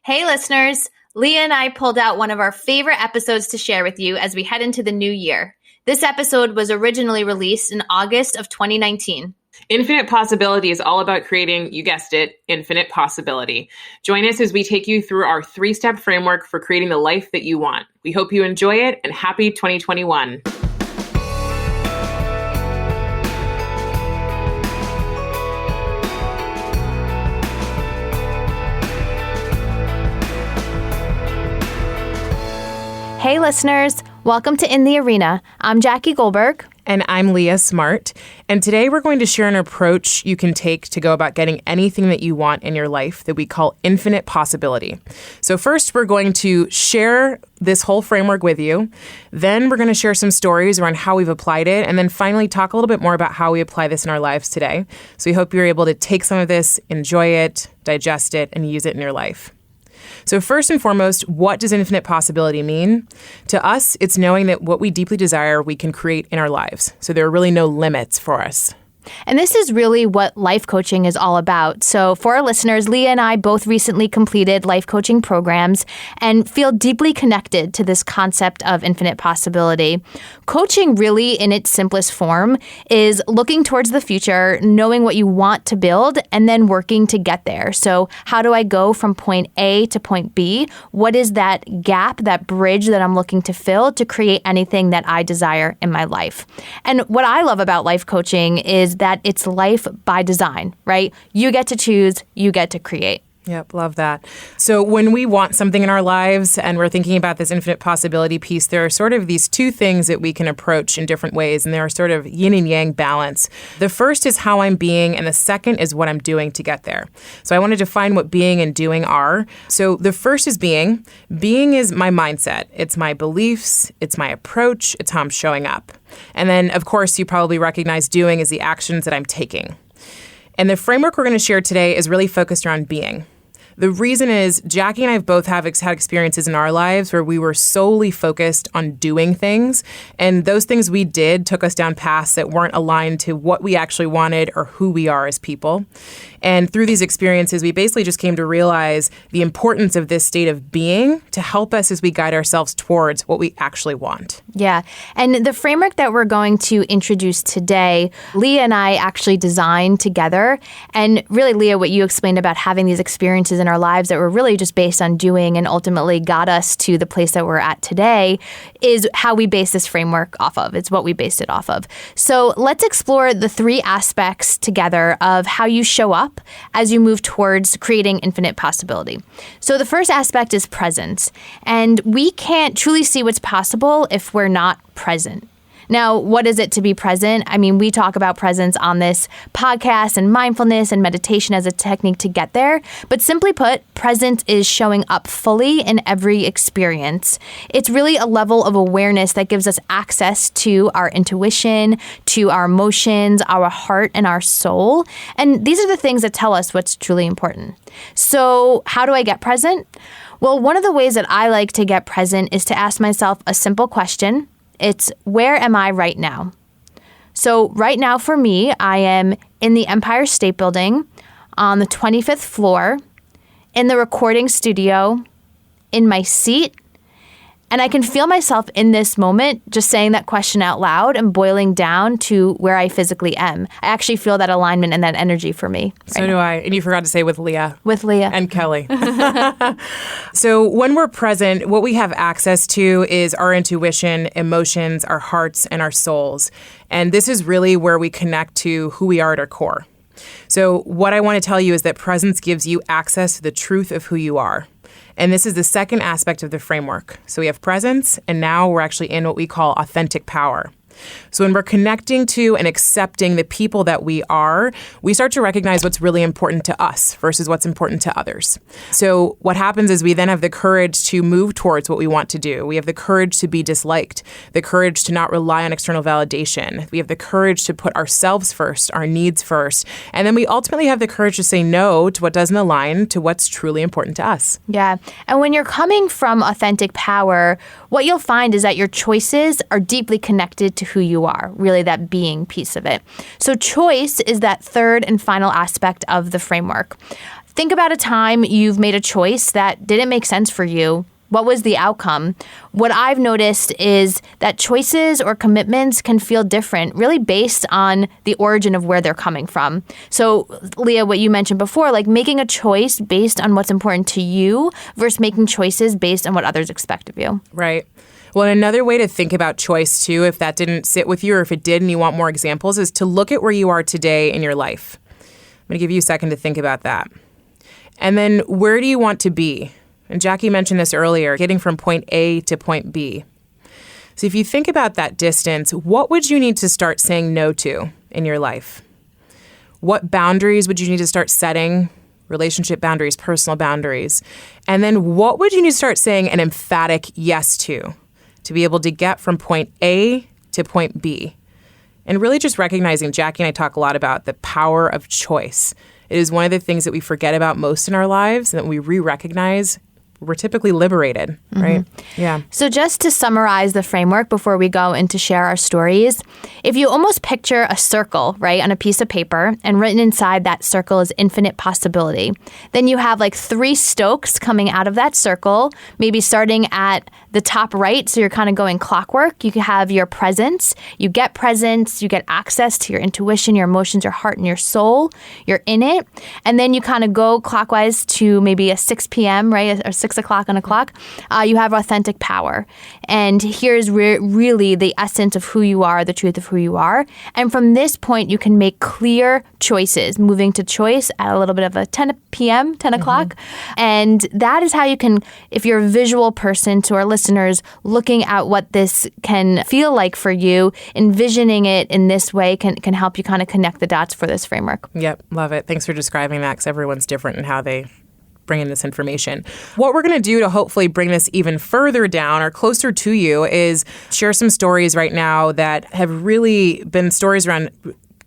Hey, listeners. Leah and I pulled out one of our favorite episodes to share with you as we head into the new year. This episode was originally released in August of 2019. Infinite Possibility is all about creating, you guessed it, infinite possibility. Join us as we take you through our 3-step framework for creating the life that you want. We hope you enjoy it, and happy 2021. Hey, listeners. Welcome to In the Arena. I'm Jackie Goldberg. And I'm Leah Smart. And today we're going to share an approach you can take to go about getting anything that you want in your life that we call infinite possibility. So first, we're going to share this whole framework with you. Then we're going to share some stories around how we've applied it. And then finally, talk a little bit more about how we apply this in our lives today. So we hope you're able to take some of this, enjoy it, digest it, and use it in your life. So first and foremost, what does infinite possibility mean? To us, it's knowing that what we deeply desire, we can create in our lives. So there are really no limits for us. And this is really what life coaching is all about. So for our listeners, Leah and I both recently completed life coaching programs and feel deeply connected to this concept of infinite possibility. Coaching really, in its simplest form, is looking towards the future, knowing what you want to build, and then working to get there. So how do I go from point A to point B? What is that gap, that bridge that I'm looking to fill to create anything that I desire in my life? And what I love about life coaching is that it's life by design, right? You get to choose, you get to create. Yep, love that. So when we want something in our lives and we're thinking about this infinite possibility piece, there are sort of these two things that we can approach in different ways, and there are sort of yin and yang balance. The first is how I'm being, and the second is what I'm doing to get there. So I want to define what being and doing are. So the first is being. Being is my mindset. It's my beliefs. It's my approach. It's how I'm showing up. And then, of course, you probably recognize doing is the actions that I'm taking. And the framework we're going to share today is really focused around being. The reason is Jackie and I both have had experiences in our lives where we were solely focused on doing things, and those things we did took us down paths that weren't aligned to what we actually wanted or who we are as people. And through these experiences, we basically just came to realize the importance of this state of being to help us as we guide ourselves towards what we actually want. Yeah. And the framework that we're going to introduce today, Leah and I actually designed together. And really, Leah, what you explained about having these experiences in our lives that were really just based on doing and ultimately got us to the place that we're at today is how we base this framework off of. It's what we based it off of. So let's explore the 3 aspects together of how you show up as you move towards creating infinite possibility. So the first aspect is presence. And we can't truly see what's possible if we're not present. Now, what is it to be present? I mean, we talk about presence on this podcast and mindfulness and meditation as a technique to get there. But simply put, presence is showing up fully in every experience. It's really a level of awareness that gives us access to our intuition, to our emotions, our heart, and our soul. And these are the things that tell us what's truly important. So how do I get present? Well, one of the ways that I like to get present is to ask myself a simple question. It's, where am I right now? So right now for me, I am in the Empire State Building on the 25th floor in the recording studio in my seat. And I can feel myself in this moment just saying that question out loud and boiling down to where I physically am. I actually feel that alignment and that energy for me. So do I. And you forgot to say with Leah. With Leah. And Kelly. So when we're present, what we have access to is our intuition, emotions, our hearts, and our souls. And this is really where we connect to who we are at our core. So what I want to tell you is that presence gives you access to the truth of who you are. And this is the second aspect of the framework. So we have presence, and now we're actually in what we call authentic power. So when we're connecting to and accepting the people that we are, we start to recognize what's really important to us versus what's important to others. So what happens is we then have the courage to move towards what we want to do. We have the courage to be disliked, the courage to not rely on external validation. We have the courage to put ourselves first, our needs first. And then we ultimately have the courage to say no to what doesn't align to what's truly important to us. Yeah. And when you're coming from authentic power, what you'll find is that your choices are deeply connected to who you are, really that being piece of it. So choice is that third and final aspect of the framework. Think about a time you've made a choice that didn't make sense for you. What was the outcome? What I've noticed is that choices or commitments can feel different, really based on the origin of where they're coming from. So, Leah, what you mentioned before, like making a choice based on what's important to you versus making choices based on what others expect of you. Right. Well, another way to think about choice, too, if that didn't sit with you or if it did and you want more examples, is to look at where you are today in your life. I'm going to give you a second to think about that. And then where do you want to be? And Jackie mentioned this earlier, getting from point A to point B. So if you think about that distance, what would you need to start saying no to in your life? What boundaries would you need to start setting? Relationship boundaries, personal boundaries. And then what would you need to start saying an emphatic yes to be able to get from point A to point B? And really just recognizing, Jackie and I talk a lot about the power of choice. It is one of the things that we forget about most in our lives, and that we re-recognize. We're typically liberated, right? Yeah. So just to summarize the framework before we go into share our stories, if you almost picture a circle, right, on a piece of paper, and written inside that circle is infinite possibility, then you have like 3 stokes coming out of that circle, maybe starting at the top right, so you're kind of going clockwork. You can have your presence. You get presence. You get access to your intuition, your emotions, your heart, and your soul. You're in it. And then you kind of go clockwise to maybe a 6 p.m., right, or 6 o'clock on a clock. You have authentic power. And here's really the essence of who you are, the truth of who you are. And from this point, you can make clear choices, moving to choice at a little bit of a 10 p.m., 10 o'clock. And that is how you can, if you're a visual person, to our listeners, looking at what this can feel like for you, envisioning it in this way can help you kind of connect the dots for this framework. Yep, love it. Thanks for describing that, because everyone's different in how they bring in this information. What we're going to do to hopefully bring this even further down or closer to you is share some stories right now that have really been stories around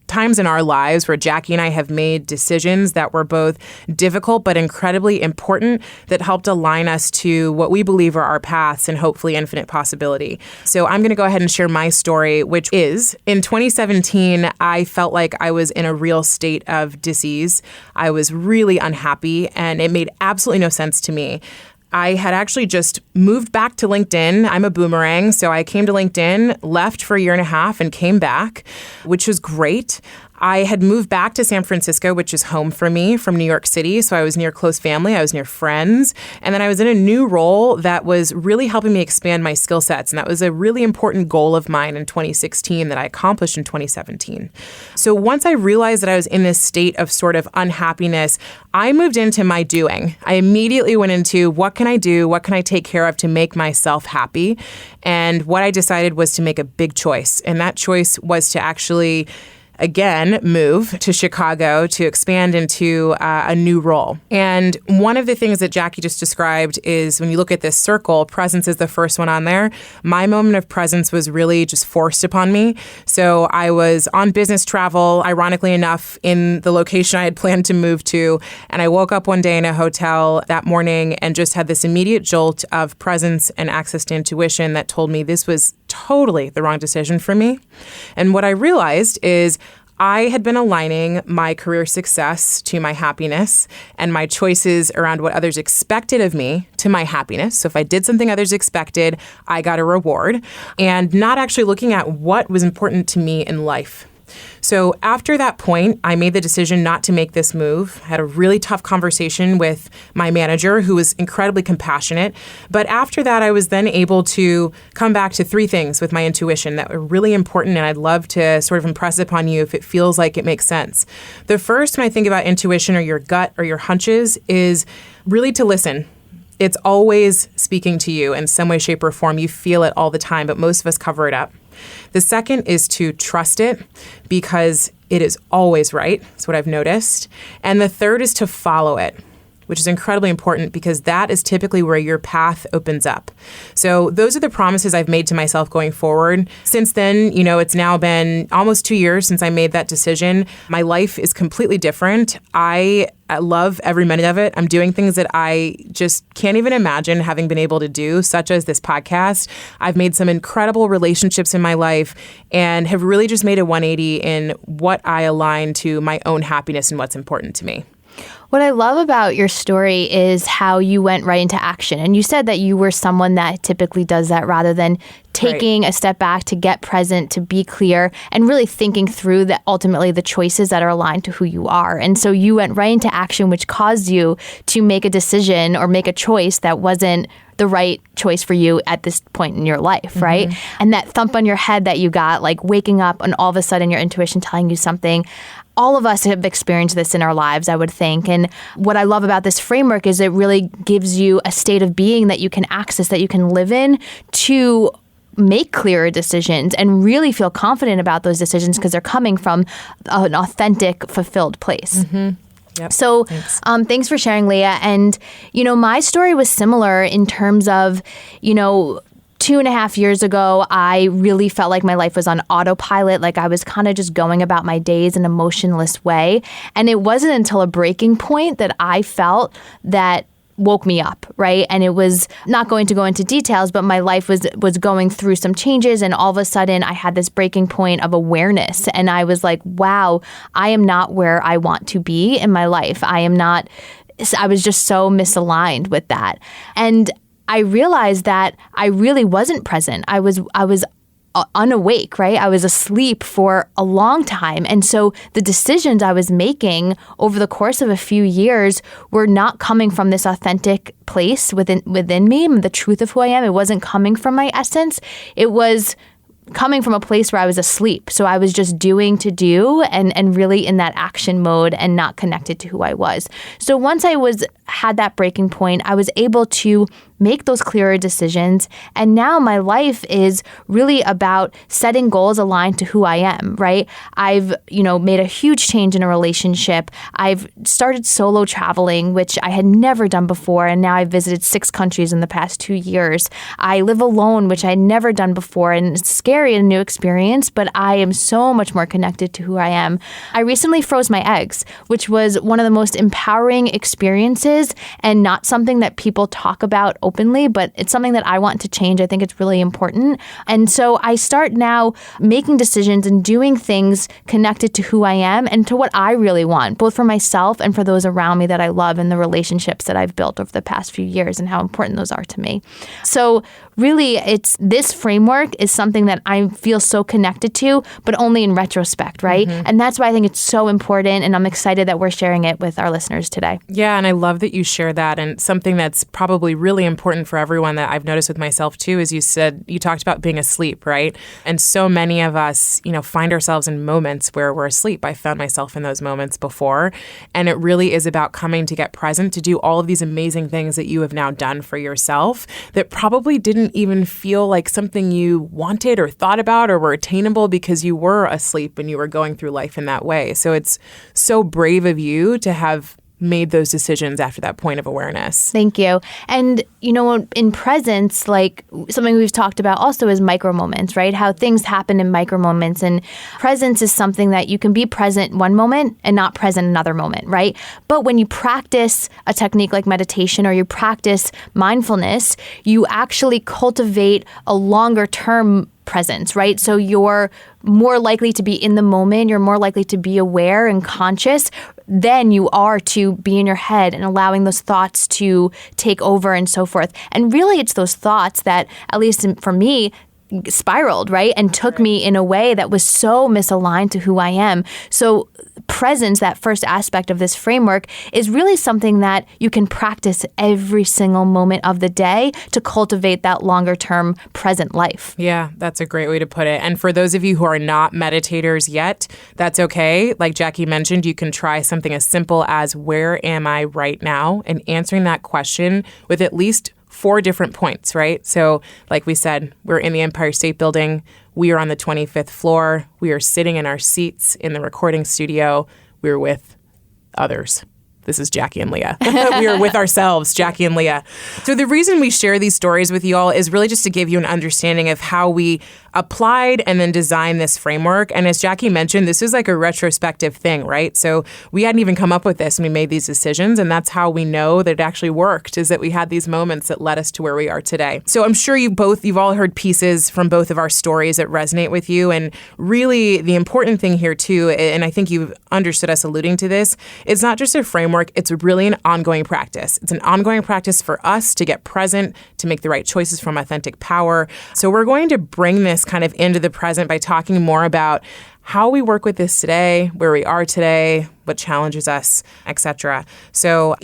times in our lives where Jackie and I have made decisions that were both difficult but incredibly important, that helped align us to what we believe are our paths and hopefully infinite possibility. So I'm going to go ahead and share my story, which is in 2017, I felt like I was in a real state of disease. I was really unhappy, and it made absolutely no sense to me. I had actually just moved back to LinkedIn. I'm a boomerang, so I came to LinkedIn, left for a year and a half, and came back, which was great. I had moved back to San Francisco, which is home for me, from New York City. So I was near close family. I was near friends. And then I was in a new role that was really helping me expand my skill sets. And that was a really important goal of mine in 2016 that I accomplished in 2017. So once I realized that I was in this state of sort of unhappiness, I moved into my doing. I immediately went into what can I do? What can I take care of to make myself happy? And what I decided was to make a big choice. And that choice was to actually again, move to Chicago to expand into a new role. And one of the things that Jackie just described is when you look at this circle, presence is the first one on there. My moment of presence was really just forced upon me. So I was on business travel, ironically enough, in the location I had planned to move to. And I woke up one day in a hotel that morning and just had this immediate jolt of presence and access to intuition that told me this was totally the wrong decision for me. And what I realized is I had been aligning my career success to my happiness and my choices around what others expected of me to my happiness. So if I did something others expected, I got a reward, and not actually looking at what was important to me in life. So after that point, I made the decision not to make this move. I had a really tough conversation with my manager, who was incredibly compassionate. But after that, I was then able to come back to 3 things with my intuition that were really important, and I'd love to sort of impress upon you if it feels like it makes sense. The first, when I think about intuition or your gut or your hunches, is really to listen. It's always speaking to you in some way, shape, or form. You feel it all the time, but most of us cover it up. The second is to trust it because it is always right. That's what I've noticed. And the third is to follow it, which is incredibly important because that is typically where your path opens up. So those are the promises I've made to myself going forward. Since then, it's now been almost 2 years since I made that decision. My life is completely different. I love every minute of it. I'm doing things that I just can't even imagine having been able to do, such as this podcast. I've made some incredible relationships in my life and have really just made a 180 in what I align to my own happiness and what's important to me. What I love about your story is how you went right into action. And you said that you were someone that typically does that rather than taking a step back to get present, to be clear, and really thinking through that ultimately the choices that are aligned to who you are. And so you went right into action, which caused you to make a decision or make a choice that wasn't the right choice for you at this point in your life, right? And that thump on your head that you got, like waking up and all of a sudden your intuition telling you something. All of us have experienced this in our lives, I would think. And what I love about this framework is it really gives you a state of being that you can access, that you can live in to make clearer decisions and really feel confident about those decisions because they're coming from an authentic, fulfilled place. Yep. So thanks for sharing, Leah. And, my story was similar in terms of, 2.5 years ago, I really felt like my life was on autopilot. Like I was kind of just going about my days in a motionless way. And it wasn't until a breaking point that I felt that woke me up, right? And it was not going to go into details, but my life was going through some changes. And all of a sudden I had this breaking point of awareness. And I was like, wow, I am not where I want to be in my life. I was just so misaligned with that. And I realized that I really wasn't present. I was unawake, right? I was asleep for a long time. And so the decisions I was making over the course of a few years were not coming from this authentic place within me, the truth of who I am. It wasn't coming from my essence. It was coming from a place where I was asleep. So I was just doing to do and really in that action mode and not connected to who I was. So once I had that breaking point, I was able to make those clearer decisions. And now my life is really about setting goals aligned to who I am, right? I've, made a huge change in a relationship. I've started solo traveling, which I had never done before. And now I've visited 6 countries in the past 2 years. I live alone, which I had never done before. And it's scary and a new experience, but I am so much more connected to who I am. I recently froze my eggs, which was one of the most empowering experiences and not something that people talk about openly, but it's something that I want to change. I think it's really important. And so I start now making decisions and doing things connected to who I am and to what I really want, both for myself and for those around me that I love and the relationships that I've built over the past few years and how important those are to me. So really, this framework is something that I feel so connected to, but only in retrospect, right? And that's why I think it's so important, and I'm excited that we're sharing it with our listeners today. Yeah, and I love that you share that. And something that's probably really important for everyone that I've noticed with myself too is you talked about being asleep, right? And so many of us, find ourselves in moments where we're asleep. I found myself in those moments before. And it really is about coming to get present, to do all of these amazing things that you have now done for yourself that probably didn't even feel like something you wanted or thought about or were attainable because you were asleep and you were going through life in that way. So it's so brave of you to have made those decisions after that point of awareness. Thank you. And, in presence, like something we've talked about also is micro moments, right? How things happen in micro moments. And presence is something that you can be present one moment and not present another moment, right? But when you practice a technique like meditation or you practice mindfulness, you actually cultivate a longer term presence, right? So you're more likely to be in the moment, you're more likely to be aware and conscious than you are to be in your head and allowing those thoughts to take over and so forth. And really it's those thoughts that, at least for me, spiraled, right? And took me in a way that was so misaligned to who I am. So presence, that first aspect of this framework, is really something that you can practice every single moment of the day to cultivate that longer term present life. Yeah, that's a great way to put it. And for those of you who are not meditators yet, that's okay. Like Jackie mentioned, you can try something as simple as, where am I right now? And answering that question with at least 4 different points, right? So like we said, we're in the Empire State Building. We are on the 25th floor. We are sitting in our seats in the recording studio. We're with others. This is Jackie and Leah. We are with ourselves, Jackie and Leah. So the reason we share these stories with you all is really just to give you an understanding of how we applied and then designed this framework. And as Jackie mentioned, this is like a retrospective thing, right? So we hadn't even come up with this when we made these decisions. And that's how we know that it actually worked, is that we had these moments that led us to where we are today. So I'm sure you've all heard pieces from both of our stories that resonate with you. And really the important thing here too, and I think you've understood us alluding to this, it's not just a framework framework, it's really an ongoing practice. It's an ongoing practice for us to get present, to make the right choices from authentic power. So we're going to bring this kind of into the present by talking more about how we work with this today, where we are today, what challenges us, etc. So,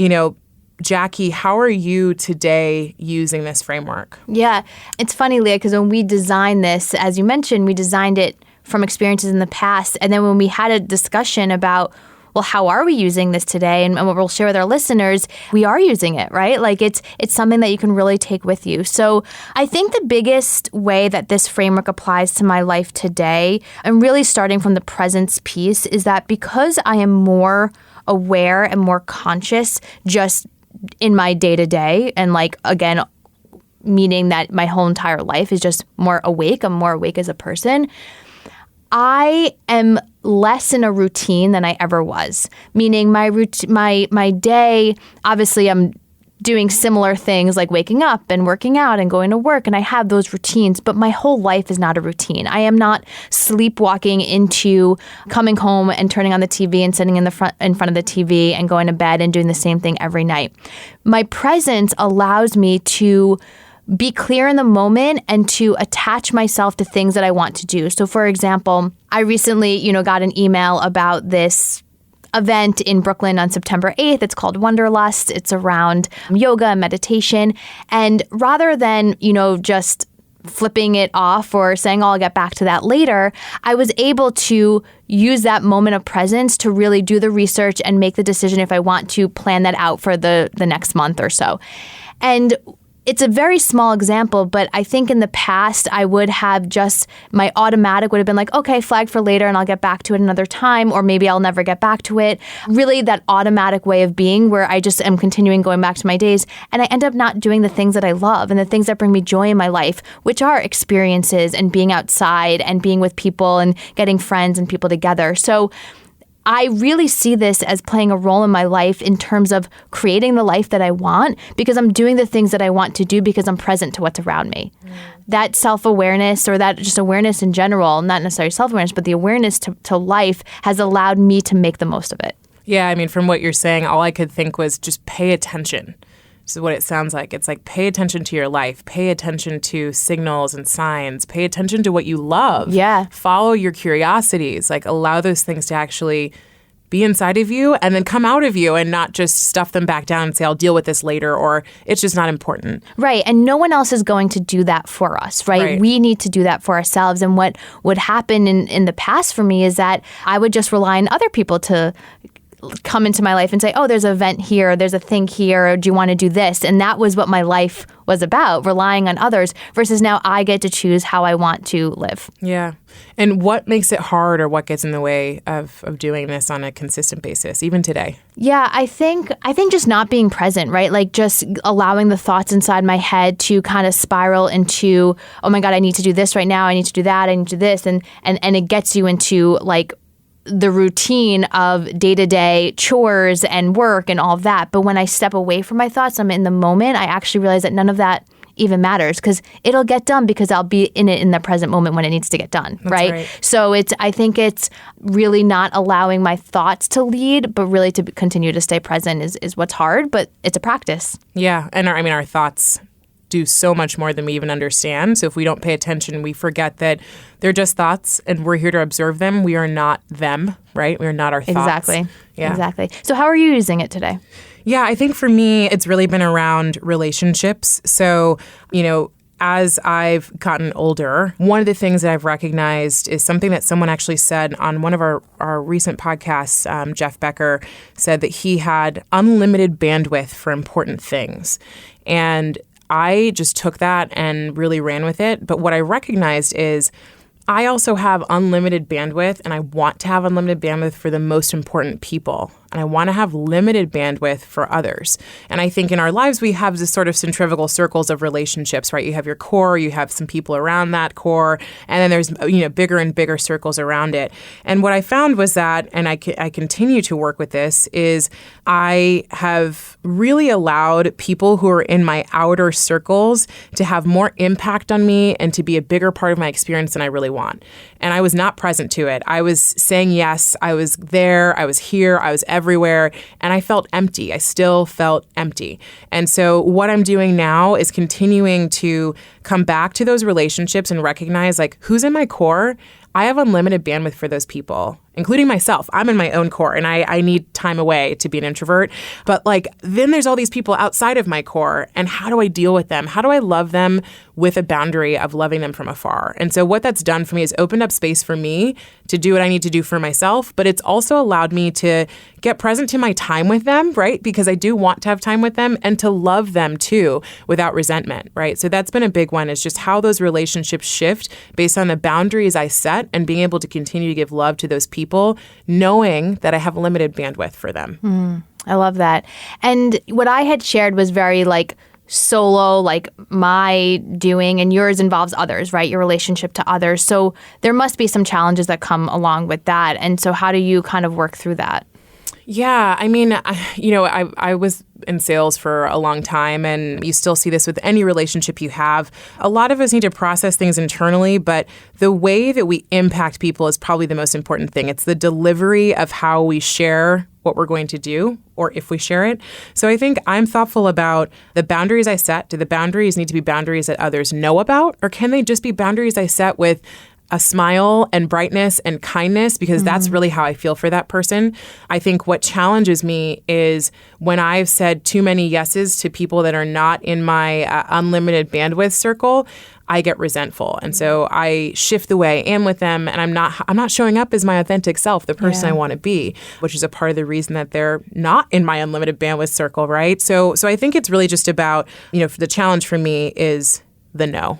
Jackie, how are you today using this framework? Yeah, it's funny, Leah, because when we designed this, as you mentioned, we designed it from experiences in the past. And then when we had a discussion about, well, how are we using this today? And what we'll share with our listeners, we are using it, right? Like it's something that you can really take with you. So I think the biggest way that this framework applies to my life today, and really starting from the presence piece, is that because I am more aware and more conscious just in my day-to-day, and like, again, meaning that my whole entire life is just more awake, I'm more awake as a person, I am less in a routine than I ever was. Meaning my day, obviously I'm doing similar things like waking up and working out and going to work, and I have those routines, but my whole life is not a routine. I am not sleepwalking into coming home and turning on the TV and sitting in front of the TV and going to bed and doing the same thing every night. My presence allows me to be clear in the moment and to attach myself to things that I want to do. So for example, I recently, got an email about this event in Brooklyn on September 8th. It's called Wanderlust. It's around yoga and meditation. And rather than, just flipping it off or saying, I'll get back to that later, I was able to use that moment of presence to really do the research and make the decision if I want to plan that out for the next month or so. And it's a very small example, but I think in the past I would have just, my automatic would have been like, okay, flag for later and I'll get back to it another time, or maybe I'll never get back to it. Really that automatic way of being where I just am continuing going back to my days, and I end up not doing the things that I love and the things that bring me joy in my life, which are experiences and being outside and being with people and getting friends and people together. So I really see this as playing a role in my life in terms of creating the life that I want, because I'm doing the things that I want to do because I'm present to what's around me. That self-awareness, or that just awareness in general, not necessarily self-awareness, but the awareness to life has allowed me to make the most of it. Yeah, I mean, from what you're saying, all I could think was just pay attention. This is what it sounds like. It's like pay attention to your life, pay attention to signals and signs, pay attention to what you love. Yeah. Follow your curiosities, like allow those things to actually be inside of you and then come out of you, and not just stuff them back down and say, I'll deal with this later, or it's just not important. Right. And no one else is going to do that for us, right? We need to do that for ourselves. And what would happen in the past for me is that I would just rely on other people to come into my life and say, oh, there's an event here, there's a thing here, or do you want to do this? And that was what my life was about, relying on others, versus now I get to choose how I want to live. Yeah. And what makes it hard, or what gets in the way of doing this on a consistent basis, even today? Yeah, I think just not being present, right? Like just allowing the thoughts inside my head to kind of spiral into, oh my God, I need to do this right now, I need to do that, I need to do this. And it gets you into like the routine of day-to-day chores and work and all of that. But when I step away from my thoughts, I'm in the moment, I actually realize that none of that even matters, because it'll get done because I'll be in it in the present moment when it needs to get done, right? So I think it's really not allowing my thoughts to lead, but really to continue to stay present is what's hard, but it's a practice. Yeah. And our thoughts do so much more than we even understand. So if we don't pay attention, we forget that they're just thoughts and we're here to observe them. We are not them, right? We are not our thoughts. Exactly. Yeah. Exactly. So how are you using it today? Yeah, I think for me, it's really been around relationships. So, as I've gotten older, one of the things that I've recognized is something that someone actually said on one of our recent podcasts. Jeff Becker said that he had unlimited bandwidth for important things. And I just took that and really ran with it. But what I recognized is I also have unlimited bandwidth, and I want to have unlimited bandwidth for the most important people. And I want to have limited bandwidth for others. And I think in our lives, we have this sort of centrifugal circles of relationships, right? You have your core, you have some people around that core, and then there's, bigger and bigger circles around it. And what I found was that, and I continue to work with this, is I have really allowed people who are in my outer circles to have more impact on me and to be a bigger part of my experience than I really want. And I was not present to it. I was saying yes, I was there, I was here, I was everywhere. everywhere, and I felt empty. I still felt empty. And so what I'm doing now is continuing to come back to those relationships and recognize like who's in my core. I have unlimited bandwidth for those people, including myself. I'm in my own core and I need time away to be an introvert. But like, then there's all these people outside of my core. And how do I deal with them? How do I love them with a boundary of loving them from afar? And so what that's done for me is opened up space for me to do what I need to do for myself. But it's also allowed me to get present to my time with them, right? Because I do want to have time with them and to love them too without resentment, right? So that's been a big one, is just how those relationships shift based on the boundaries I set and being able to continue to give love to those people, knowing that I have limited bandwidth for them. I love that. And what I had shared was very like solo, like my doing, and yours involves others, right? Your relationship to others. So there must be some challenges that come along with that. And so how do you kind of work through that? Yeah, I mean, I was in sales for a long time, and you still see this with any relationship you have. A lot of us need to process things internally, but the way that we impact people is probably the most important thing. It's the delivery of how we share what we're going to do, or if we share it. So I think I'm thoughtful about the boundaries I set. Do the boundaries need to be boundaries that others know about, or can they just be boundaries I set with a smile and brightness and kindness, because that's really how I feel for that person. I think what challenges me is when I've said too many yeses to people that are not in my unlimited bandwidth circle, I get resentful. And so I shift the way I am with them, and I'm not showing up as my authentic self, the person I want to be, which is a part of the reason that they're not in my unlimited bandwidth circle, right? So I think it's really just about, the challenge for me is the no.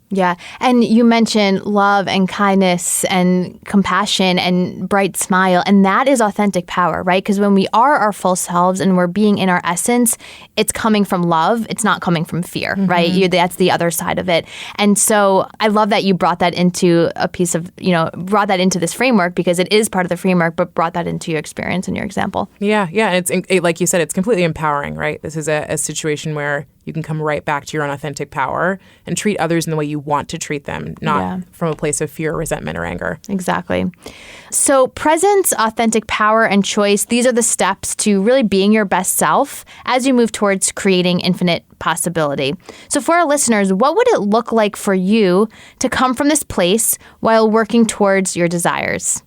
Yeah. And you mentioned love and kindness and compassion and bright smile. And that is authentic power, right? Because when we are our full selves and we're being in our essence, it's coming from love. It's not coming from fear, right? That's the other side of it. And so I love that you brought that into a piece of, brought that into this framework, because it is part of the framework, but brought that into your experience and your example. Yeah. It's like you said, it's completely empowering, right? This is a situation where you can come right back to your own authentic power and treat others in the way you want to treat them, not from a place of fear, resentment, or anger. Exactly. So presence, authentic power, and choice, these are the steps to really being your best self as you move towards creating infinite possibility. So for our listeners, what would it look like for you to come from this place while working towards your desires?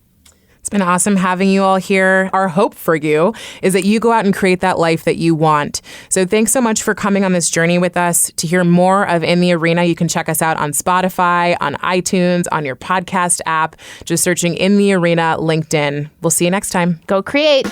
It's been awesome having you all here. Our hope for you is that you go out and create that life that you want. So thanks so much for coming on this journey with us. To hear more of In the Arena, you can check us out on Spotify, on iTunes, on your podcast app, just searching In the Arena LinkedIn. We'll see you next time. Go create.